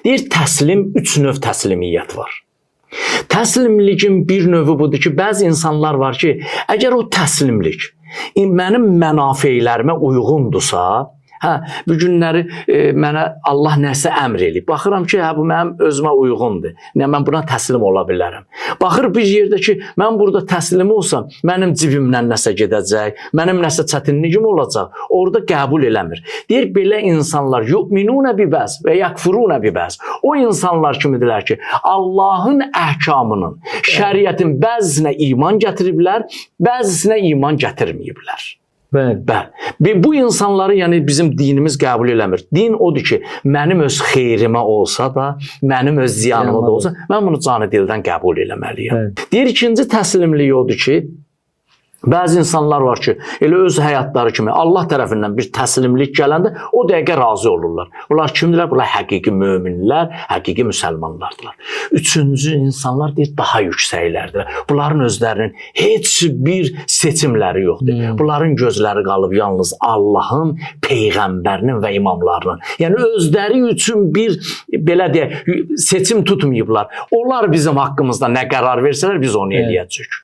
Deyir, təslim, 3 növ təslimiyyət var. Təslimliyin bir növü budur ki, bəzi insanlar var ki, əgər o təslimlik mənim mənafeylərimə uyğundursa, bu günləri mənə Allah nəsə əmr eləyib. Baxıram ki, bu mənim özümə uyğundur. Mən buna təslim ola bilərəm. Baxır bir yerdə ki, mən burada təslim olsam, mənim cibimdən nəsə gedəcək, mənim nəsə çətinliyim olacaq. Orada qəbul eləmir. Deyir, belə insanlar yu'minuna bi bəz və yakfuruna bi bəz. O insanlar kimidirlər ki, Allahın əhkamının, şəriətin bəzisinə iman gətiriblər, bəzisinə iman gətirməyiblər. Bəli. Bu insanları yəni bizim dinimiz qəbul eləmir. Din odur ki, mənim öz xeyrimə olsa da, mənim öz ziyanıma da olsa, mən bunu canı dildən qəbul eləməliyəm. Deyir, ikinci təslimlik odur ki, bəzi insanlar var ki, elə öz həyatları kimi Allah tərəfindən bir təslimlik gələndə o dəqiqə razı olurlar. Bunlar kimdirlər? Bunlar həqiqi möminlər, həqiqi müsəlmanlardılar. Üçüncü insanlar deyir, daha yüksəklərdir. Bunların özlərinin heç bir seçimləri yoxdur. Bunların gözləri qalıb yalnız Allahın, Peyğəmbərinin və imamlarının. Yəni özləri üçün bir, belə deyək, seçim tutmayıblar. Onlar bizim haqqımızda nə qərar versələr, biz onu eləyəcəyik.